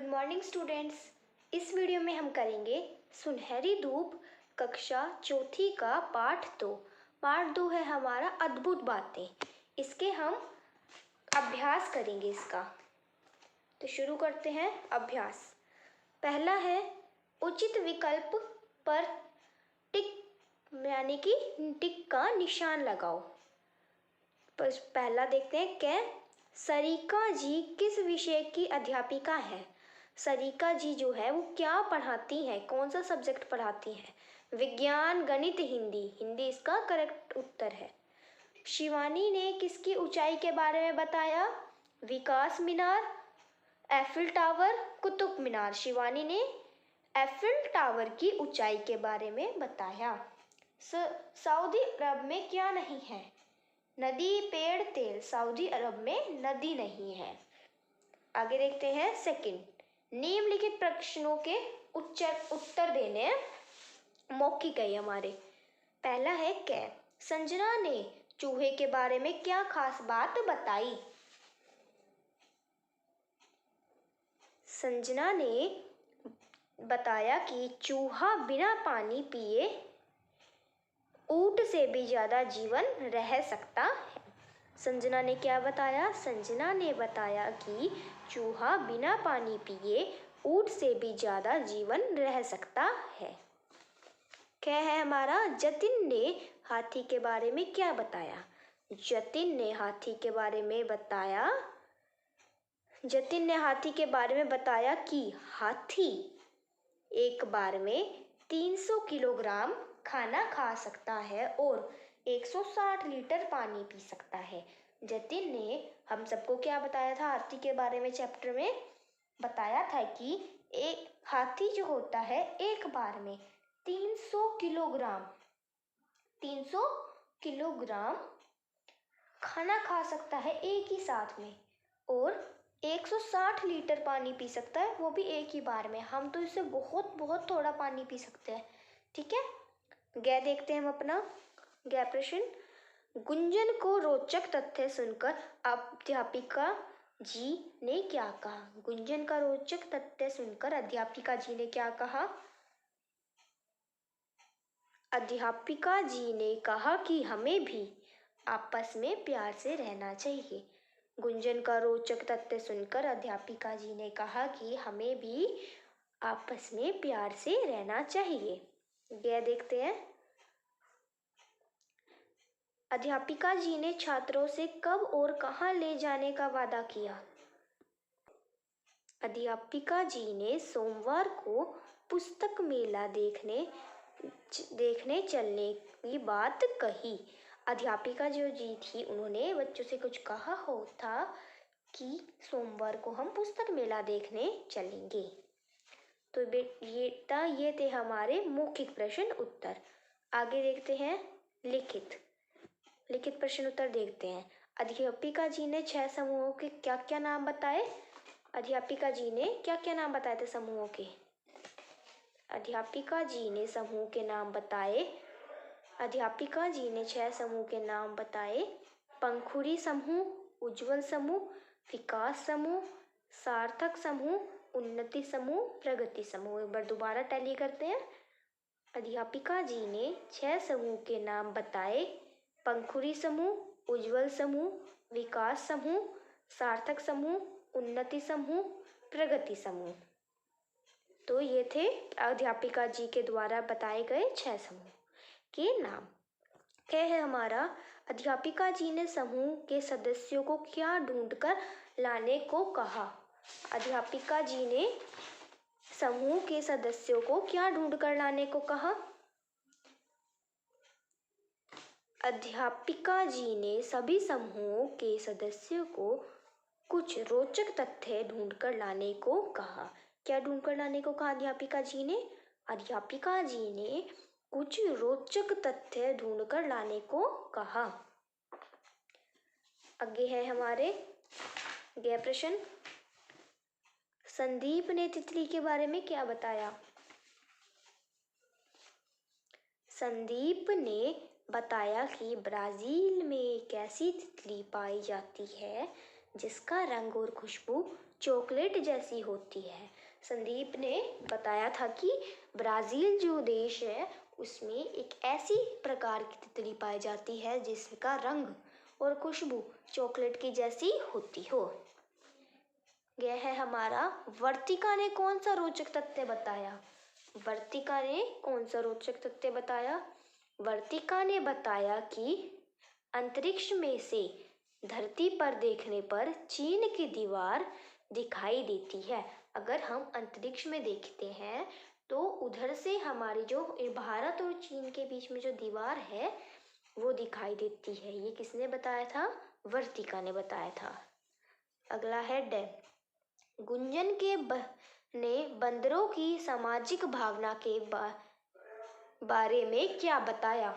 Good morning students. इस video में हम करेंगे सुनहरी धूप कक्षा चौथी का पाठ दो है हमारा अद्भुत बातें। इसके हम अभ्यास करेंगे इसका। तो शुरू करते हैं अभ्यास। पहला है उचित विकल्प पर टिक यानी कि टिक का निशान लगाओ। पहला देखते हैं क्या सरिका जी किस विषय की अध्यापिका है। सरिका जी जो है वो क्या पढ़ाती है, कौन सा सब्जेक्ट पढ़ाती है? विज्ञान, गणित, हिंदी। हिंदी इसका करेक्ट उत्तर है। शिवानी ने किसकी ऊंचाई के बारे में बताया? विकास मीनार, एफिल टावर, कुतुब मीनार। शिवानी ने एफिल टावर की ऊंचाई के बारे में बताया। सऊदी अरब में क्या नहीं है? नदी, पेड़, तेल। सऊदी अरब में नदी नहीं है। आगे देखते हैं सेकंड। निम्नलिखित प्रश्नों के उत्तर देने मौखिक है हमारे। पहला है क्या संजना ने चूहे के बारे में क्या खास बात बताई? संजना ने बताया कि चूहा बिना पानी पिए ऊंट से भी ज्यादा जीवन रह सकता है। संजना ने क्या बताया? संजना ने बताया कि चूहा बिना पानी पिए ऊंट से भी ज्यादा जीवन रह सकता है। क्या है हमारा? जतिन ने हाथी के बारे में क्या बताया? जतिन ने हाथी के बारे में बताया कि हाथी एक बार में 300 किलोग्राम खाना खा सकता है और 160 लीटर पानी पी सकता है। जतिन ने हम सबको क्या बताया था हाथी के बारे में? चैप्टर में बताया था कि एक हाथी जो होता है एक बार में 300 किलोग्राम खाना खा सकता है एक ही साथ में और 160 लीटर पानी पी सकता है, वो भी एक ही बार में। हम तो इससे बहुत बहुत थोड़ा पानी पी सकते हैं। ठीक है, गै देखते हैं हम अपना गै प्रश्न। गुंजन को रोचक तथ्य सुनकर अध्यापिका जी ने क्या कहा? गुंजन का रोचक तथ्य सुनकर अध्यापिका जी ने क्या कहा? अध्यापिका जी ने कहा कि हमें भी आपस में प्यार से रहना चाहिए। गुंजन का रोचक तथ्य सुनकर अध्यापिका जी ने कहा कि हमें भी आपस में प्यार से रहना चाहिए। यह देखते हैं। अध्यापिका जी ने छात्रों से कब और कहाँ ले जाने का वादा किया? अध्यापिका जी ने सोमवार को पुस्तक मेला देखने चलने की बात कही। अध्यापिका जो जी थी उन्होंने बच्चों से कुछ कहा हो था कि सोमवार को हम पुस्तक मेला देखने चलेंगे। तो ये थे हमारे मौखिक प्रश्न उत्तर। आगे देखते हैं लिखित प्रश्न उत्तर देखते हैं। अध्यापिका जी ने 6 समूहों के क्या क्या नाम बताए? अध्यापिका जी ने क्या क्या नाम बताए थे समूहों के? अध्यापिका जी ने समूह के नाम बताए। अध्यापिका जी ने 6 समूह के नाम बताए। पंखुड़ी समूह, उज्जवल समूह, विकास समूह, सार्थक समूह, उन्नति समूह, प्रगति समूह। एक बार दोबारा टैली करते हैं। अध्यापिका जी ने 6 समूह के नाम बताए। पंखुड़ी समूह, उज्जवल समूह, विकास समूह, सार्थक समूह, उन्नति समूह, प्रगति समूह। तो ये थे अध्यापिका जी के द्वारा बताए गए 6 समूह के नाम। क्या है हमारा? अध्यापिका जी ने समूह के सदस्यों को क्या ढूंढकर लाने को कहा? अध्यापिका जी ने समूह के सदस्यों को क्या ढूंढकर लाने को कहा? अध्यापिका जी ने सभी समूहों के सदस्यों को कुछ रोचक तथ्य ढूंढकर लाने को कहा। क्या ढूंढकर लाने को कहा अध्यापिका जी ने? अध्यापिका जी ने कुछ रोचक तथ्य ढूंढकर लाने को कहा। आगे है हमारे गै प्रश्न। संदीप ने तितली के बारे में क्या बताया? संदीप ने बताया कि ब्राजील में एक ऐसी तितली पाई जाती है जिसका रंग और खुशबू चॉकलेट जैसी होती है। संदीप ने बताया था कि ब्राज़ील जो देश है उसमें एक ऐसी प्रकार की तितली पाई जाती है जिसका रंग और खुशबू चॉकलेट की जैसी होती हो। यह है हमारा वर्तिका ने कौन सा रोचक तथ्य बताया। वर्तिका ने कौन सा रोचक तथ्य बताया। वर्तिका ने बताया कि अंतरिक्ष में से धरती पर देखने पर चीन की दीवार दिखाई देती है। अगर हम अंतरिक्ष में देखते हैं तो उधर से हमारी जो भारत और चीन के बीच में जो दीवार है वो दिखाई देती है। ये किसने बताया था। वर्तिका ने बताया था। अगला है डे। गुंजन ने बंदरों की सामाजिक भावना के बारे में क्या बताया।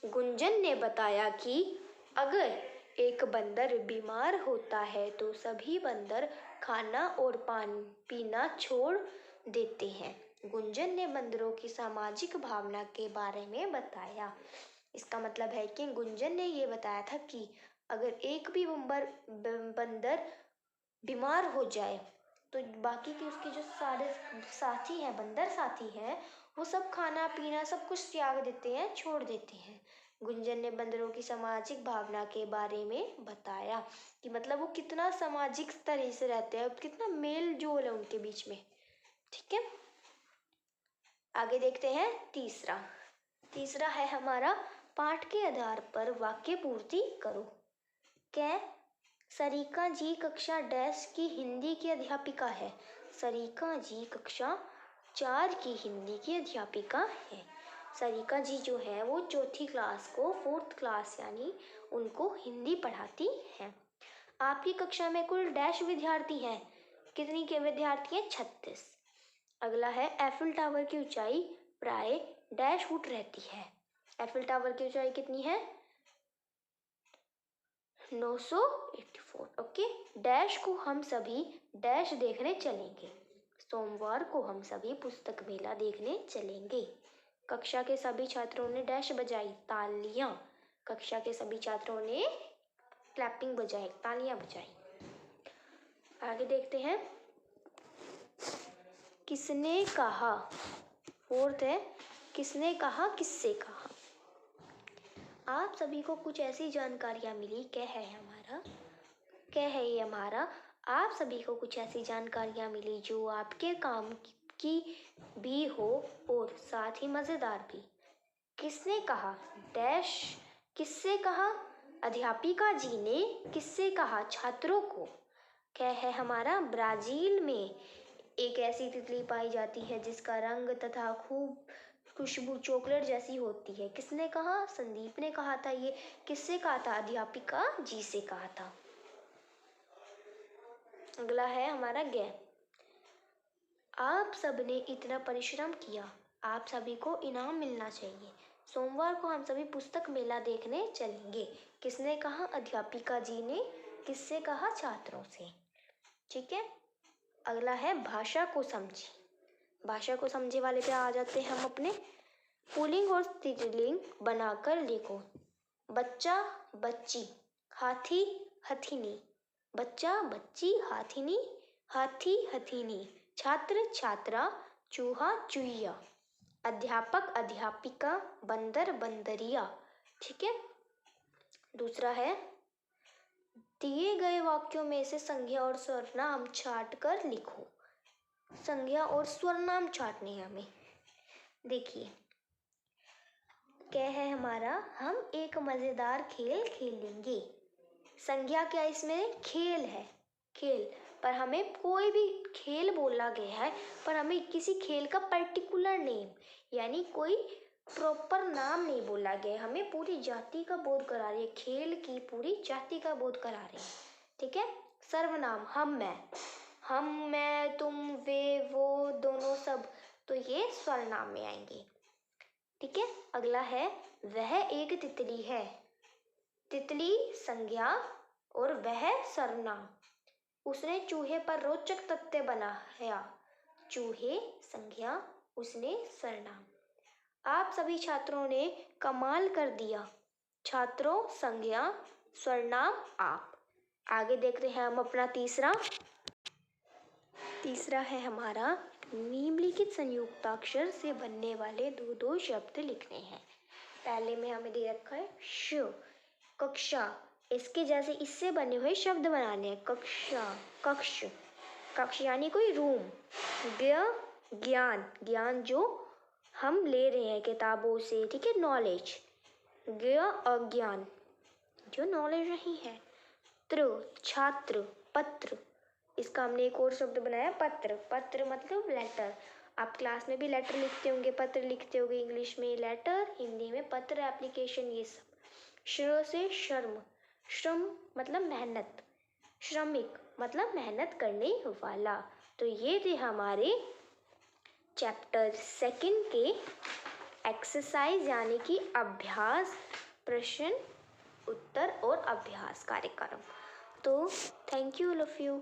गुंजन ने बताया कि अगर एक बंदर बीमार होता है तो सभी बंदर खाना और पानी पीना छोड़ देते हैं। गुंजन ने बंदरों की सामाजिक भावना के बारे में बताया। इसका मतलब है कि गुंजन ने ये बताया था कि अगर एक भी बंदर बीमार हो जाए तो बाकी के उसके जो सारे साथी हैं, बंदर साथी हैं, वो सब खाना पीना सब कुछ त्याग देते हैं, छोड़ देते हैं। गुंजन ने बंदरों की सामाजिक भावना के बारे में बताया कि मतलब वो कितना सामाजिक तरह से रहते हैं, कितना मेल जोल है उनके बीच में। ठीक है, आगे देखते हैं तीसरा है हमारा पाठ के आधार पर वाक्य पूर्ति करो। क्या सरिका जी कक्षा डैश की हिंदी की अध्यापिका है। सरिका जी कक्षा 4 की हिंदी की अध्यापिका है। सरिका जी जो है वो चौथी क्लास को 4th क्लास यानी उनको हिंदी पढ़ाती हैं। आपकी कक्षा में कुल डैश विद्यार्थी हैं। कितनी के विद्यार्थी हैं। 36। अगला है एफिल टावर की ऊंचाई प्राय डैश फुट रहती है। एफिल टावर की ऊंचाई कितनी है। 984। ओके, डैश को हम सभी डैश देखने चलेंगे। सोमवार को हम सभी पुस्तक मेला देखने चलेंगे। कक्षा के सभी छात्रों ने डैश बजाई तालियां। कक्षा के सभी छात्रों ने क्लैपिंग बजाई, तालियां बजाई। आगे देखते हैं किसने कहा। 4th है किसने कहा, किससे कहा। आप सभी को कुछ ऐसी जानकारियां मिली। क्या है ये हमारा आप सभी को कुछ ऐसी जानकारियां मिली जो आपके काम की भी हो और साथ ही मजेदार भी। किसने कहा डैश, किससे कहा। अध्यापिका जी ने किससे कहा, छात्रों को। क्या है हमारा ब्राजील में एक ऐसी तितली पाई जाती है जिसका रंग तथा खूब खुशबू चॉकलेट जैसी होती है। किसने कहा, संदीप ने कहा था। ये किससे कहा था, अध्यापिका जी से कहा था। अगला है हमारा ज्ञ। आप सबने इतना परिश्रम किया, आप सभी को इनाम मिलना चाहिए। सोमवार को हम सभी पुस्तक मेला देखने चलेंगे। किसने कहा, अध्यापिका जी ने। किससे कहा, छात्रों से। ठीक है, अगला है भाषा को समझी। भाषा को समझे वाले पे आ जाते हैं हम अपने। पुल्लिंग और स्त्रीलिंग बनाकर लिखो। बच्चा बच्ची, हाथी हथिनी। बच्चा बच्ची, हाथिनी हाथी हथिनी। छात्र छात्रा, चूहा चूहिया। अध्यापक अध्यापिका, बंदर बंदरिया। ठीक है, दूसरा है दिए गए वाक्यों में से संज्ञा और सर्वनाम छाट कर लिखो। संज्ञा और सर्वनाम छाटने हैं हमें। देखिए क्या है हमारा, हम एक मजेदार खेल खेलेंगे। संज्ञा क्या इसमें, खेल है, खेल। पर हमें कोई भी खेल बोला गया है, पर हमें किसी खेल का पर्टिकुलर नेम यानी कोई प्रॉपर नाम नहीं बोला गया। हमें पूरी जाति का बोध करा रही है, खेल की पूरी जाति का बोध करा रही है। ठीक है, सर्वनाम हम मैं तुम वे वो दोनों सब, तो ये सर्वनाम में आएंगे। ठीक है, अगला है वह एक तितली है। तितली संज्ञा और वह सर्वनाम। उसने चूहे पर रोचक तथ्य बनाया। चूहे संज्ञा, उसने सर्वनाम। आप सभी छात्रों ने कमाल कर दिया। छात्रों संज्ञा, सर्वनाम आप। आगे देखते हैं हम अपना तीसरा है हमारा निम्नलिखित संयुक्ताक्षर से बनने वाले दो दो शब्द लिखने हैं। पहले में हमें दे रखा है श, कक्षा। इसके जैसे इससे बने हुए शब्द बनाने हैं। कक्षा, कक्ष, कक्ष यानी कोई रूम। ज्ञ, ज्ञान, ज्ञान जो हम ले रहे हैं किताबों से, ठीक है, नॉलेज। ज्ञ, अज्ञान जो नॉलेज नहीं है। त्र, छात्र, पत्र। इसका हमने एक और शब्द बनाया पत्र। पत्र मतलब लेटर। आप क्लास में भी लेटर लिखते होंगे, पत्र लिखते होंगे, इंग्लिश में लेटर, हिंदी में पत्र, एप्लीकेशन, ये सब। श्र से शर्म, श्रम मतलब मेहनत, श्रमिक मतलब मेहनत करने वाला। तो ये थे हमारे चैप्टर 2 के एक्सरसाइज यानी कि अभ्यास, प्रश्न उत्तर और अभ्यास कार्यक्रम। तो thank you all of you.